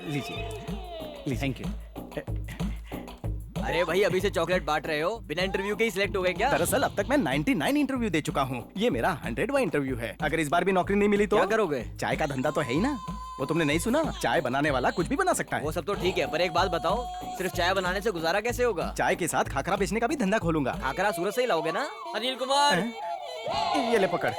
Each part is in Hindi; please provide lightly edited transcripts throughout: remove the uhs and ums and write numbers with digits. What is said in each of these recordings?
लीजिए। Thank you. अरे भाई अभी से चॉकलेट बांट रहे हो, बिना इंटरव्यू के ही सिलेक्ट हो गए क्या? दरअसल अब तक मैं 99 इंटरव्यू दे चुका हूँ। ये मेरा 100वां इंटरव्यू है। अगर इस बार भी नौकरी नहीं मिली तो क्या करोगे? चाय का धंधा तो है ही ना। वो तुमने नहीं सुना? चाय बनाने वाला कुछ भी बना सकता है। वो सब तो ठीक है, पर एक बात बताओ, सिर्फ चाय बनाने से गुजारा कैसे होगा? चाय के साथ खाखरा बेचने का भी धंधा खोलूंगा। खाकरा सूरत से ही लाओगे ना? अनिल कुमार। ये ले पकड़।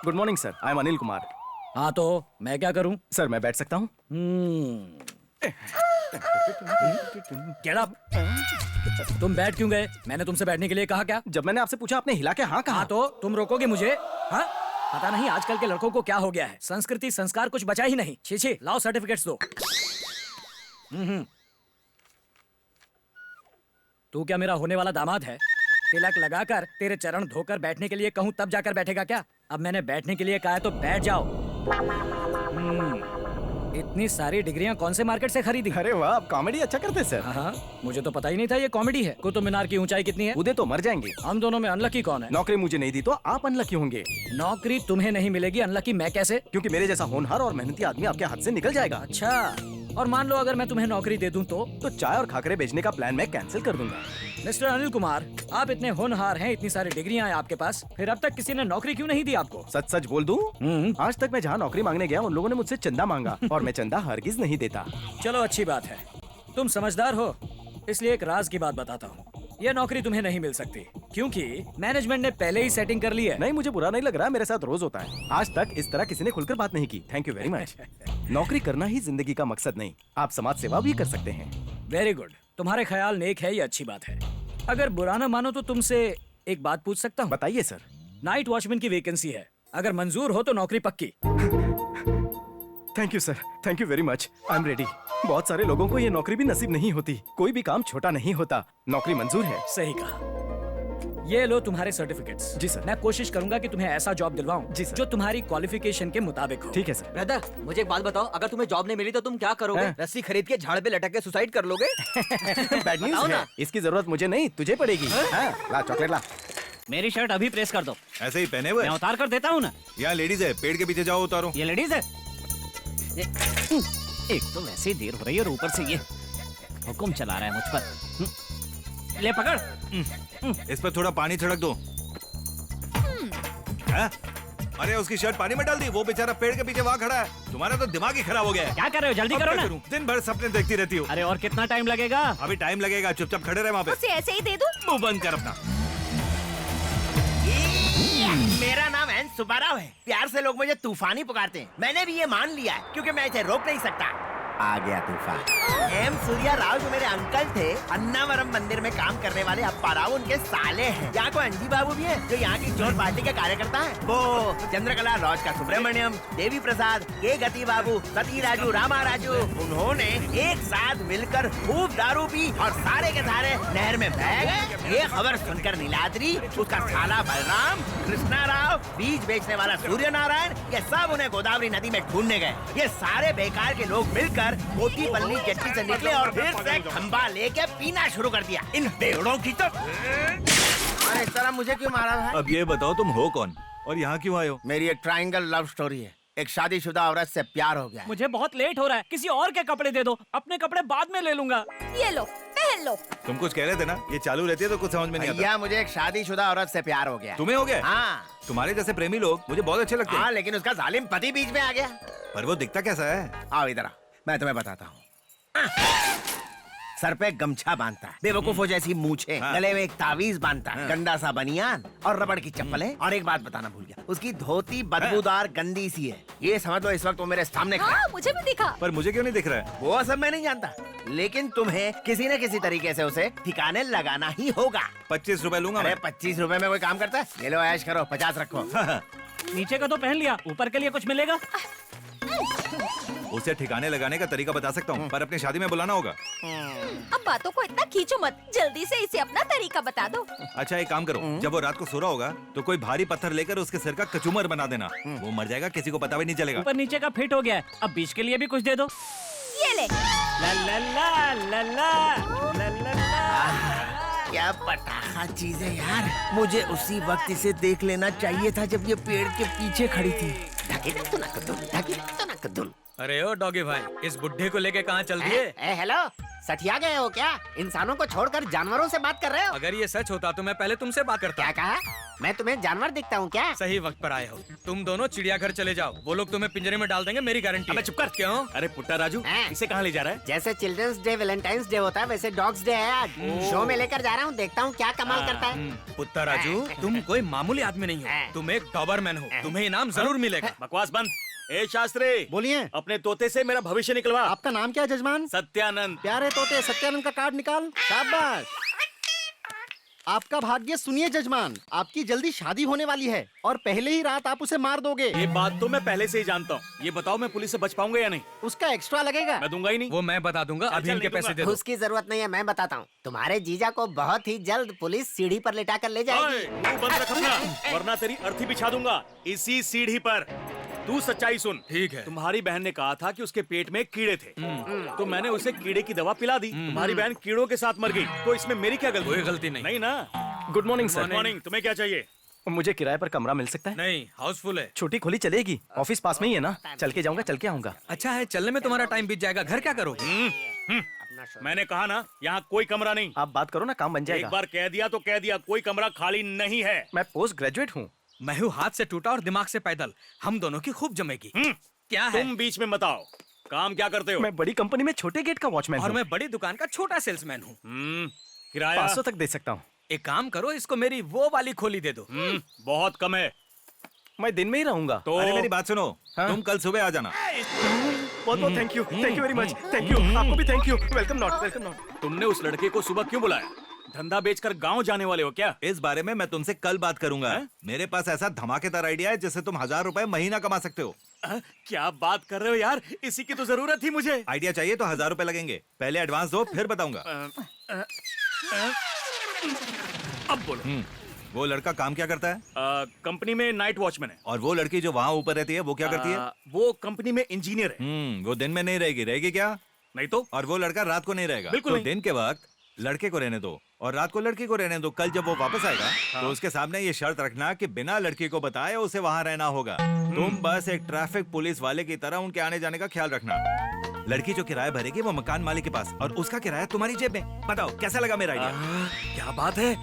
Good morning sir, I am Anil Kumar. हाँ तो मैं क्या करूं? सर मैं बैठ सकता हूँ? Get up! तुम बैठ क्यों गए? मैंने तुमसे बैठने के लिए कहा क्या? जब मैंने आपसे पूछा आपने हिला के हाँ कहा। हाँ तो तुम रोकोगे मुझे? हाँ? पता नहीं आजकल के लड़कों को क्या हो गया है, संस्कृति संस्कार कुछ बचा ही नहीं। छी लाओ सर्टिफिकेट्स दो। तू क्या मेरा होने वाला दामाद है? तिलक लगाकर तेरे चरण धोकर बैठने के लिए कहूँ तब जाकर बैठेगा क्या? अब मैंने बैठने के लिए कहा है तो बैठ जाओ। इतनी सारी डिग्रियां कौन से मार्केट से खरीदी? अरे वाह, आप कॉमेडी अच्छा करते सर। हाँ, मुझे तो पता ही नहीं था ये कॉमेडी है। कुतुब मीनार की ऊंचाई कितनी है? उदय तो मर जाएंगे। हम दोनों में अनलकी कौन है? नौकरी मुझे नहीं दी तो आप अनलकी होंगे। नौकरी तुम्हें नहीं मिलेगी, अनलकी मैं कैसे? क्योंकि मेरे जैसा होनहार और मेहनती आदमी आपके हाथ से निकल जाएगा। अच्छा, और मान लो अगर मैं तुम्हें नौकरी दे दूं तो चाय और खाकरे बेचने का प्लान मैं कैंसिल कर दूंगा। मिस्टर अनिल कुमार, आप इतने होनहार हैं, इतनी सारी डिग्रियां हैं आपके पास, फिर अब तक किसी ने नौकरी क्यों नहीं दी आपको? सच सच बोल दूं? आज तक मैं जहाँ नौकरी मांगने गया उन लोगों ने मुझसे चंदा मांगा और मैं चंदा हरगिज नहीं देता। चलो अच्छी बात है, तुम समझदार हो, इसलिए एक राज की बात बताता हूँ। ये नौकरी तुम्हें नहीं मिल सकती क्योंकि मैनेजमेंट ने पहले ही सेटिंग कर ली है। नहीं, मुझे बुरा नहीं लग रहा, मेरे साथ रोज होता है। आज तक इस तरह किसी ने खुलकर बात नहीं की। Thank you very much. नौकरी करना ही जिंदगी का मकसद नहीं, आप समाज सेवा भी कर सकते हैं। वेरी गुड, तुम्हारे ख्याल नेक है, ये अच्छी बात है। अगर बुरा ना मानो तो तुमसे एक बात पूछ सकता हूँ? बताइए सर। नाइट वॉचमैन की वैकेंसी है, अगर मंजूर हो तो नौकरी पक्की। Thank you sir, thank you very much, I am ready. बहुत सारे लोगों को ये नौकरी भी नसीब नहीं होती। कोई भी काम छोटा नहीं होता। नौकरी मंजूर है। सही कहा। ये लो तुम्हारे सर्टिफिकेट्स। जी सर। मैं कोशिश करूंगा कि तुम्हें ऐसा जॉब दिलवाऊं जी सर। जो तुम्हारी क्वालिफिकेशन के मुताबिक हो। ठीक है सर। ब्रदर, मुझे एक बात बताओ, अगर तुम्हें जॉब नहीं मिली तो तुम क्या करोगे? रस्सी खरीद के झाड़ पे लटक के सुसाइड कर लोगे? बैड न्यूज़ है, इसकी जरूरत मुझे नहीं तुझे पड़ेगी। हाँ, ला चॉकलेट ला। मेरी शर्ट अभी प्रेस कर दो। ऐसे ही पहने हुए? मैं उतार कर देता हूँ ना। यहाँ लेडीज है, पेड़ के पीछे जाओ, उतारो। ये लेडीज है। एक तो वैसे ही देर हो रही है और ऊपर से ये हुक्म चला रहा है मुझ पर। ले पकड़। इस पर थोड़ा पानी छिड़क दो। अरे उसकी शर्ट पानी में डाल दी, वो बेचारा पेड़ के पीछे वहाँ खड़ा है। तुम्हारा तो दिमाग ही खराब हो गया है। क्या कर रहे हो? जल्दी करो ना। दिन भर सपने देखती रहती हो। अरे और कितना टाइम लगेगा? अभी टाइम लगेगा, चुपचाप खड़े रहे वहाँ पे। उसे ऐसे ही दे दूं? मुंह बंद कर अपना। मेरा नाम एन सुब्बाराव है। प्यार से लोग मुझे तूफानी पुकारते हैं। मैंने भी ये मान लिया है क्योंकि मैं इसे रोक नहीं सकता। आ गया तूफान। एम सूर्या राव जो मेरे अंकल थे, अन्नावरम मंदिर में काम करने वाले अप्पा राव उनके साले हैं। यहाँ को अंजी बाबू भी है जो यहाँ की चोर पार्टी के कार्यकर्ता है। वो चंद्रकला लॉज का सुब्रमण्यम, देवी प्रसाद, के गति बाबू, सती राजू, रामा राजू, उन्होंने एक साथ मिलकर खूब दारू पी और सारे के सारे नहर में बह गए। ये खबर सुनकर नीलाद्री, उसका साला बलराम, कृष्णा राव, बीज बेचने वाला सूर्य नारायण, ये सब उन्हें गोदावरी नदी में ढूंढने गए। ये सारे बेकार के लोग मिलकर मोती पल्ली जेट्टी से निकले और फिर से खंबा लेके पीना शुरू कर दिया। इन बेवड़ों की तो। अरे इस तरह मुझे क्यों मारा है? अब ये बताओ तुम हो कौन और यहाँ क्यों आए हो? मेरी एक ट्रायंगल लव स्टोरी है। एक शादीशुदा औरत से प्यार हो गया। मुझे बहुत लेट हो रहा है, किसी और के कपड़े दे दो, अपने कपड़े बाद में ले लूंगा। ये लो, पहन लो। तुम कुछ कह रहे थे ना, ये चालू रहती है तो कुछ समझ में नहीं आता। भैया मुझे एक शादीशुदा औरत से प्यार हो गया। तुम्हें हो गया? हाँ। तुम्हारे जैसे प्रेमी लोग मुझे बहुत अच्छे लगते हैं। हाँ, लेकिन उसका जालिम पति बीच में आ गया। पर वो दिखता कैसा है? आओ इधर आओ, मैं तुम्हें बताता हूँ। सर पे गमछा बांधता है, बेवकूफों जैसी मूछें, हाँ। गले में एक तावीज बांधता है, हाँ। गंदा सा बनियान और रबड़ की चप्पलें। और एक बात बताना भूल गया, उसकी धोती बदबूदार गंदी सी है। ये समझ लो इस वक्त वो मेरे सामने खड़ा है। हाँ, मुझे भी दिखा। पर मुझे क्यों नहीं दिख रहा है? वो सब मैं नहीं जानता, लेकिन तुम्हें किसी न किसी तरीके से उसे ठिकाने लगाना ही होगा। 25 रुपए लूंगा अरे मैं। 25 रुपए में कोई काम करता है? ये लो ऐश करो, 50 रखो। नीचे का तो पहन लिया, ऊपर के लिए कुछ मिलेगा? उसे ठिकाने लगाने का तरीका बता सकता हूँ, पर अपनी शादी में बुलाना होगा। अब बातों को इतना खींचो मत, जल्दी से इसे अपना तरीका बता दो। अच्छा एक काम करो, जब वो रात को सो रहा होगा तो कोई भारी पत्थर लेकर उसके सिर का कचूमर बना देना। वो मर जाएगा, किसी को पता भी नहीं चलेगा। ऊपर नीचे का फिट हो गया है, अब बीच के लिए भी कुछ दे दो। ये ले। ला ला ला ला ला ला ला ला। क्या पटाखा चीज है यार। मुझे उसी वक्त इसे देख लेना चाहिए था जब ये पेड़ के पीछे खड़ी थी। ढकीडक तो ना कद्दुम, ढकीडक तो ना कद्दुम। अरे ओ डॉगी भाई, इस बुड्ढे को लेके कहाँ चल दिए? हेलो, सठिया गए हो क्या? इंसानों को छोड़कर जानवरों से बात कर रहे हो? अगर ये सच होता तो मैं पहले तुमसे बात करता। क्या कहा? मैं तुम्हें जानवर दिखता हूँ क्या? सही वक्त पर आए हो। तुम दोनों चिड़ियाघर चले जाओ, वो लोग तुम्हें पिंजरे में डाल देंगे, मेरी गारंटी। अबे चुप कर। क्यों? अरे पुट्टा राजू, हाँ। इसे कहाँ ले जा रहा है? जैसे चिल्ड्रंस डे वैलेंटाइंस डे होता है वैसे डॉग्स डे है आज। शो में लेकर जा रहा हूँ, देखता हूँ क्या कमाल करता है। पुत्ता राजू, तुम कोई मामूली आदमी नहीं हाँ। हो, तुम एक डॉबरमैन हो, तुम्हें इनाम जरूर मिलेगा। बकवास बंद। ए शास्त्री, बोलिए। अपने तोते से मेरा भविष्य निकलवा। आपका नाम क्या है जजमान? सत्यानंद। प्यारे तोते, सत्यानंद का कार्ड निकाल। शाबाश। आपका भाग्य सुनिए जजमान, आपकी जल्दी शादी होने वाली है और पहले ही रात आप उसे मार दोगे। ये बात तो मैं पहले से ही जानता हूँ। ये बताओ मैं पुलिस से बच पाऊंगा या नहीं? उसका एक्स्ट्रा लगेगा। मैं दूंगा ही नहीं। वो मैं बता दूंगा, अभी चल, इनके नहीं पैसे दूंगा। दे दो। उसकी जरूरत नहीं है, मैं बताता हूँ। तुम्हारे जीजा को बहुत ही जल्द पुलिस सीढ़ी पर लेटा कर ले ओए, जाएगी। मुंह बंद रख अपना, वरना तेरी अर्थी बिछा दूंगा इसी सीढ़ी पर। तू सच्चाई सुन। ठीक है। तुम्हारी बहन ने कहा था कि उसके पेट में कीड़े थे, तो मैंने उसे कीड़े की दवा पिला दी। तुम्हारी बहन कीड़ों के साथ मर गई, तो इसमें मेरी क्या गलती? कोई गलती नहीं। नहीं ना। Good morning good sir. Morning. तुम्हें क्या चाहिए? मुझे किराए पर कमरा मिल सकता है? नहीं, हाउसफुल है। छोटी खोली चलेगी, ऑफिस पास में ही है ना। चल के जाऊंगा, चल के आऊंगा। अच्छा है, चलने में तुम्हारा टाइम बीत जाएगा, घर क्या करोगे? मैंने कहा ना, यहाँ कोई कमरा नहीं। आप बात करो ना, काम बन एक जाएगा। बार कह दिया तो कह दिया, कोई कमरा खाली नहीं है। मैं पोस्ट ग्रेजुएट हूँ। मैं हूँ हाथ से टूटा और दिमाग से पैदल, हम दोनों की खूब जमेगी। क्या है? तुम बीच में मत आओ। काम क्या करते हो? मैं बड़ी कंपनी में छोटे गेट का वॉचमैन और हूँ। मैं बड़ी दुकान का छोटा सेल्समैन हूँ। किराया 500 तक दे सकता हूँ। एक काम करो, इसको मेरी वो वाली खोली दे दो। बहुत कम है। मैं दिन में ही रहूंगा। तो अरे मेरी बात सुनो, हाँ? तुम कल सुबह आ जाना। बहुत बहुत thank you very much. Thank you, आपको भी thank you. Welcome not, welcome not. तुमने उस लड़के को सुबह क्यों बुलाया? धंधा बेचकर गांव जाने वाले हो क्या? इस बारे में मैं तुमसे कल बात करूंगा। मेरे पास ऐसा धमाकेदार आइडिया है जिससे तुम 1000 रुपए महीना कमा सकते हो। क्या बात कर रहे हो यार, इसी की तो जरूरत थी मुझे। आइडिया चाहिए तो 1000 रुपए लगेंगे। पहले एडवांस दो, फिर बताऊंगा। अब बोलो। वो लड़का काम क्या करता है? कंपनी में नाइट वॉचमैन है। और वो लड़की जो वहाँ ऊपर रहती है वो क्या करती है? वो कंपनी में इंजीनियर है। वो दिन में नहीं रहेगी, रहेगी क्या? नहीं तो? और वो लड़का रात को नहीं रहेगा। बिल्कुल तो नहीं। दिन के वक्त लड़के को रहने दो और रात को लड़की को रहने दो। कल जब वो वापस आएगा तो उसके सामने ये शर्त रखना कि बिना लड़की को बताए उसे वहाँ रहना होगा। तुम बस एक ट्रैफिक पुलिस वाले की तरह उनके आने जाने का ख्याल रखना। लड़की जो किराया भरेगी वो मकान मालिक के पास, और उसका किराया तुम्हारी जेब में। बताओ कैसा लगा मेरा आइडिया? क्या बात है,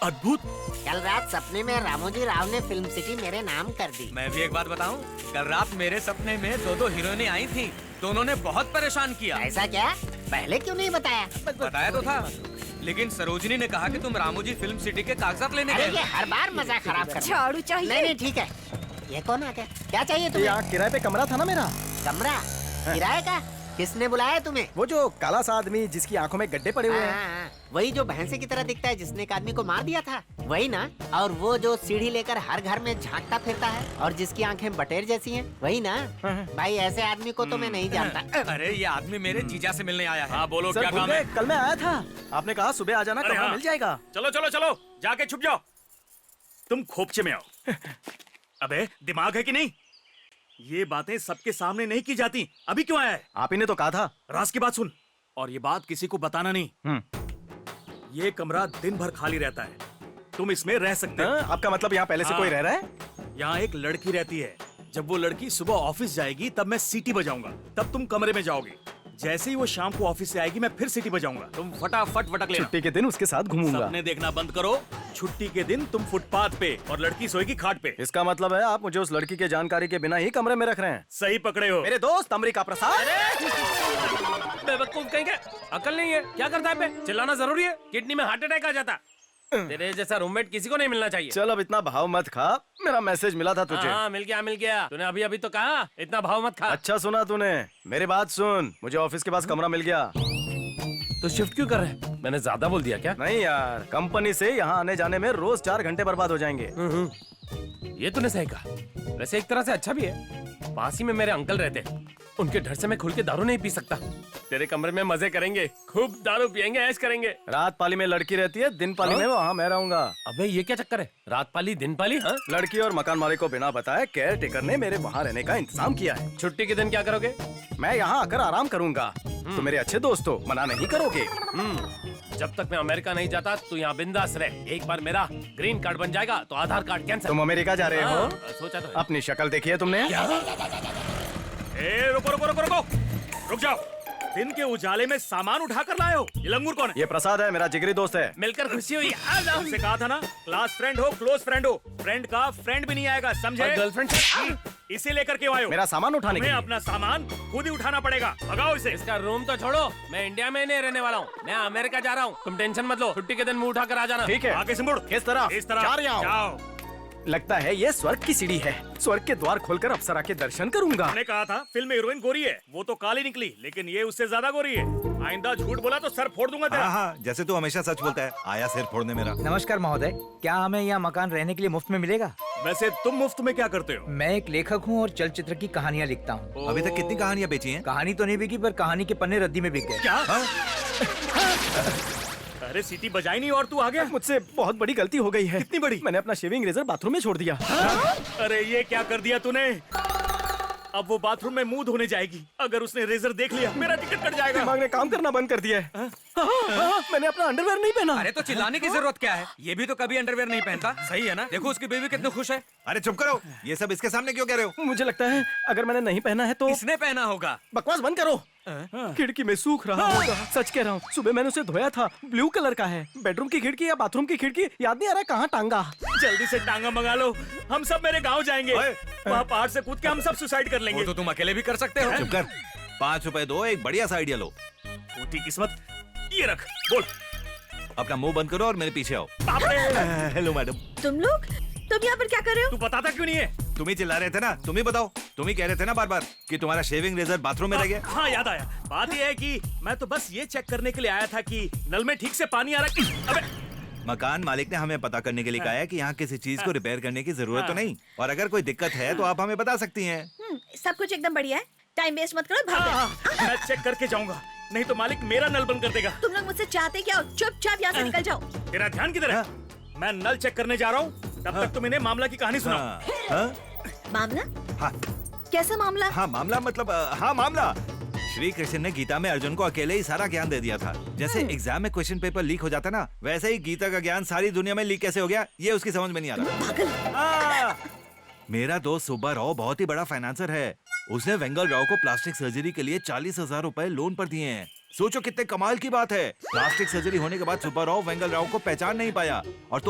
अद्भुत। कल रात सपने में रामोजी राव ने फिल्म सिटी मेरे नाम कर दी। मैं भी एक बात बताऊं, कल रात मेरे सपने में दो हीरोइनें आई थी, दोनों ने बहुत परेशान किया। ऐसा क्या? पहले क्यों नहीं बताया? बताया तो था, लेकिन सरोजिनी ने कहा कि तुम रामोजी फिल्म सिटी के कागजात लेने अरे गए। ये हर बार मजाक खराब कर। झाड़ू चाहिए? नहीं नहीं ठीक है। ये कौन आ गया? क्या चाहिए तुम्हें? यहाँ किराए पे कमरा था ना मेरा। कमरा? किराए का? किसने बुलाया तुम्हें? वो जो काला सा आदमी जिसकी आंखों में गड्ढे पड़े हुए हैं। हाँ, वही जो भैंसे की तरह दिखता है, जिसने एक आदमी को मार दिया था, वही ना? और वो जो सीढ़ी लेकर हर घर में झांकता फिरता है और जिसकी आंखें बटेर जैसी हैं, वही ना? भाई ऐसे आदमी को तो मैं नहीं जानता। अरे ये आदमी मेरे जीजा से मिलने आया है। हाँ बोलो, सर क्या भूल काम गए, है? कल मैं आया था, आपने कहा सुबह आ जाना, अरे कमरा हाँ। मिल जाएगा। चलो चलो चलो, जाके छुप जाओ। तुम खोपचे में आओ। अबे दिमाग है कि नहीं? ये बातें सबके सामने नहीं की जाती। अभी क्यों आया है? आप ही ने तो कहा था। राज की बात सुन, और ये बात किसी को बताना नहीं। ये कमरा दिन भर खाली रहता है, तुम इसमें रह सकते हो। आपका मतलब यहाँ पहले से हाँ। कोई रह रहा है? यहाँ एक लड़की रहती है। जब वो लड़की सुबह ऑफिस जाएगी तब मैं सीटी बजाऊंगा, तब तुम कमरे में जाओगे। जैसे ही वो शाम को ऑफिस से आएगी मैं फिर सीटी बजाऊंगा, तुम फटाफट भटक लेना। छुट्टी के दिन उसके साथ घूमूंगा। सपने देखना बंद करो। छुट्टी के दिन तुम फुटपाथ पे और लड़की सोएगी खाट पे। इसका मतलब है आप मुझे उस लड़की के जानकारी के बिना ही कमरे में रख रहे हैं। सही पकड़े हो। मेरे दोस्त अमरीका प्रसाद। बेवकूफ कहीं के, अकल नहीं है? क्या करता है बे? चिल्लाना जरूरी है? किडनी में हार्ट अटैक आ जाता। तेरे जैसा रूममेट किसी को नहीं मिलना चाहिए। चल अब इतना भाव मत खा, मेरा मैसेज मिला था तुझे। हाँ मिल गया मिल गया। तूने अभी अभी तो कहा इतना भाव मत खा। अच्छा सुना तूने, मेरी बात सुन, मुझे ऑफिस के पास कमरा मिल गया। तो शिफ्ट क्यों कर रहे हैं? मैंने ज्यादा बोल दिया क्या? नहीं यार, कंपनी से यहाँ आने जाने में रोज 4 घंटे बर्बाद हो जाएंगे। ये तूने सही कहा। वैसे एक तरह से अच्छा भी है, पास ही में मेरे अंकल रहते हैं, उनके डर से मैं खुल के दारू नहीं पी सकता। तेरे कमरे में मजे करेंगे, खूब दारू पियेंगे, ऐश करेंगे। रात पाली में लड़की रहती है, दिन पाली में वहाँ मैं रहूंगा। अबे ये क्या चक्कर है? रात पाली दिन पाली? हाँ? लड़की और मकान मालिक को बिना बताए केयर टेकर ने मेरे वहाँ रहने का इंतजाम किया है। छुट्टी के दिन क्या करोगे? मैं यहाँ आकर आराम करूंगा। तो मेरे अच्छे दोस्तों मना नहीं करोगे। जब तक मैं अमेरिका नहीं जाता तू यहाँ बिंदास रहे। एक बार मेरा ग्रीन कार्ड बन जाएगा तो आधार कार्ड कैंसिल। तुम अमेरिका जा रहे हो? सोचा तो है। अपनी शक्ल देखी है तुमने? ए, रुको रुको रुको रुको, रुक जाओ। दिन के उजाले में सामान उठा कर लाए हो। ये लंगूर कौन है? ये प्रसाद है, मेरा जिगरी दोस्त है। मिलकर खुशी हुई। आ जाओ। तुमसे कहा था ना, क्लास फ्रेंड हो, क्लोज फ्रेंड हो। फ्रेंड का फ्रेंड भी नहीं आएगा, समझे? गर्लफ्रेंड इसे लेकर क्यों आए हो? मेरा सामान उठाने के तुम्हें लिए। अपना सामान खुद ही उठाना पड़ेगा। भगाओ इसे। इसका रूम तो छोड़ो, मैं इंडिया में नहीं रहने वाला हूँ, मैं अमेरिका जा रहा हूँ। तुम टेंशन मत लो, छुट्टी के दिन मुंह उठा कर आ जाना। ठीक है। आगे से मुड़। किस तरफ? इस तरफ। चार यहाँ। जाओ। लगता है ये स्वर्ग की सीढ़ी है। स्वर्ग के द्वार खोलकर अप्सरा के दर्शन करूंगा। मैंने कहा था फिल्म में हीरोइन गोरी है, वो तो काली निकली, लेकिन ये उससे ज्यादा गोरी है। आइंदा झूठ बोला तो सर फोड़ दूंगा तेरा। हाँ हाँ, जैसे तू हमेशा सच बोलता है, आया सिर फोड़ने मेरा। नमस्कार महोदय, क्या हमें यहाँ मकान रहने के लिए मुफ्त में मिलेगा? वैसे तुम मुफ्त में क्या करते हो? मैं एक लेखक हूँ और चलचित्र की कहानियाँ लिखता हूँ। अभी तक कितनी कहानियां बेची हैं? कहानी तो नहीं बिकी, पर कहानी के पन्ने रद्दी में बिक गए। क्या? अरे सीटी बजाई नहीं और तू आ गया। मुझसे बहुत बड़ी गलती हो गई है। कितनी बड़ी? मैंने अपना शेविंग रेजर बाथरूम में छोड़ दिया। अरे ये क्या कर दिया तूने? अब वो बाथरूम में मुंह धोने जाएगी, अगर उसने रेजर देख लिया मेरा टिकट कट जाएगा। दिमाग ने काम करना बंद कर दिया है। मैंने अपना अंडरवेयर नहीं पहना। अरे तो चिल्लाने की जरूरत क्या है? ये भी तो कभी अंडरवेयर नहीं पहनता, सही है ना? देखो उसकी बेबी कितनी खुश है। अरे चुप करो, ये सब इसके सामने क्यों कह रहे हो? मुझे लगता है अगर मैंने नहीं पहना है तो किसने पहना होगा? बकवास बंद करो। खिड़की में सूख रहा होगा। सच कह रहा हूँ, सुबह मैंने उसे धोया था, ब्लू कलर का है। बेडरूम की खिड़की या बाथरूम की खिड़की याद नहीं आ रहा कहाँ टांगा। जल्दी से टांगा मंगा लो, हम सब मेरे गांव जाएंगे। वहाँ पहाड़ से कूद के हम सब सुसाइड कर लेंगे। वो तो तुम अकेले भी कर सकते हो। चुप कर। 5 रुपए दो, एक बढ़िया सा आइडिया लो। छोटी किस्मत, ये रख, बोल। अपना मुंह बंद करो और मेरे पीछे आओ। बाप रे, हेलो मैडम। तुम लोग यहाँ पर क्या कर रहे हो? तू बताता क्यों नहीं है? तुम ही चिल्ला रहे थे ना, तुम ही बताओ। तुम ही कह रहे थे ना बार बार कि तुम्हारा शेविंग रेजर बाथरूम में रह गया। हाँ याद आया। बात यह है कि मैं तो बस ये चेक करने के लिए आया था कि नल में ठीक से पानी आ रहा है। अबे मकान मालिक ने हमें पता करने के लिए कहा है कि यहाँ किसी चीज को रिपेयर करने की जरूरत तो नहीं, और अगर कोई दिक्कत है तो आप हमें बता सकती हैं। सब कुछ एकदम बढ़िया है। टाइम वेस्ट मत करो, भागो। हाँ, मैं चेक करके जाऊंगा, नहीं तो मालिक मेरा नल बंद कर देगा। तुम लोग मुझसे चाहते क्या हो? चुपचाप यहाँ से निकल जाओ। तेरा ध्यान किधर है? मैं नल चेक करने जा रहा हूँ, तब तक तुम इन्हें मामला की कहानी सुनाओ। हाँ, हाँ, मामला? हाँ, कैसा मामला? हाँ मामला मतलब हाँ मामला। श्री कृष्ण ने गीता में अर्जुन को अकेले ही सारा ज्ञान दे दिया था। जैसे एग्जाम में क्वेश्चन पेपर लीक हो जाता ना, वैसे ही गीता का ज्ञान सारी दुनिया में लीक कैसे हो गया, ये उसकी समझ में नहीं आ रहा। मेरा दोस्त सुब्बा राव बहुत ही बड़ा फाइनेंसर है। उसने वेंगल राव को प्लास्टिक सर्जरी के लिए 40,000 रुपए लोन पर दिए हैं। सोचो कितने कमाल की बात है। प्लास्टिक सर्जरी होने के बाद सुब्बा राव वेंगल राव को पहचान नहीं पाया। और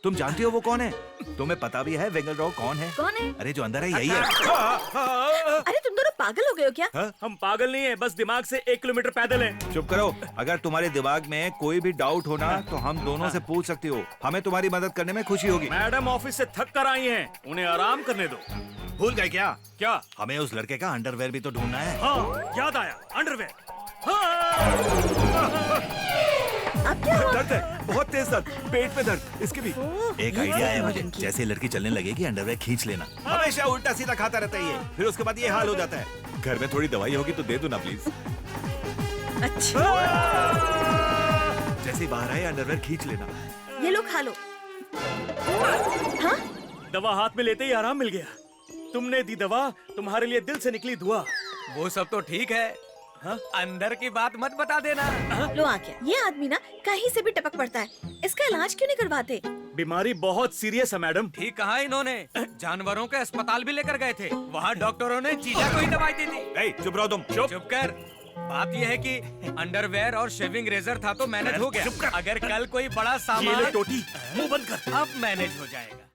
तुम जानती हो वो कौन है? तुम्हें पता भी है वेंगल राव कौन है? कौन है? अरे जो अंदर है यही है। अरे तुम दोनों पागल हो गए हो क्या? हम पागल नहीं है, बस दिमाग से 1 किलोमीटर पैदल है। चुप करो। अगर तुम्हारे दिमाग में कोई भी डाउट हो ना तो हम दोनों से पूछ सकती हो। हमें तुम्हारी मदद करने में खुशी होगी। मैडम ऑफिस से थक कर आई हैं, उन्हें आराम करने दो। भूल गए क्या? क्या? हमें उस लड़के का अंडरवेयर भी तो ढूंढना है। हाँ याद आया, अंडरवेयर। अब क्या हुआ? दर्द है, बहुत तेज दर्द, पेट में दर्द, इसके भी। एक आइडिया है मुझे। जैसे लड़की चलने लगेगी अंडरवेयर खींच लेना। हमेशा उल्टा सीधा खाता रहता है ये, फिर उसके बाद ये हाल हो जाता है। घर में थोड़ी दवाई होगी तो दे दो ना प्लीज। अच्छा, जैसे ही बाहर आए अंडरवेयर खींच लेना। ये लो खा लो। हाँ? दवा हाथ में लेते ही आराम मिल गया। तुमने दी दवा, तुम्हारे लिए दिल से निकली दुआ। वो सब तो ठीक है, अंदर की बात मत बता देना। लो आ गया। ये आदमी ना कहीं से भी टपक पड़ता है, इसका इलाज क्यों नहीं करवाते? बीमारी बहुत सीरियस है मैडम। ठीक कहा इन्होंने, जानवरों के अस्पताल भी लेकर गए थे, वहाँ डॉक्टरों ने चीजा को ही दवाई दी थी। चुप रहो तुम। चुप कर। बात यह है कि अंडरवेयर और शेविंग रेजर था तो मैनेज हो गया। अगर कल कोई बड़ा सामान, टोटी मुंह बंद कर। अब मैनेज हो जाएगा।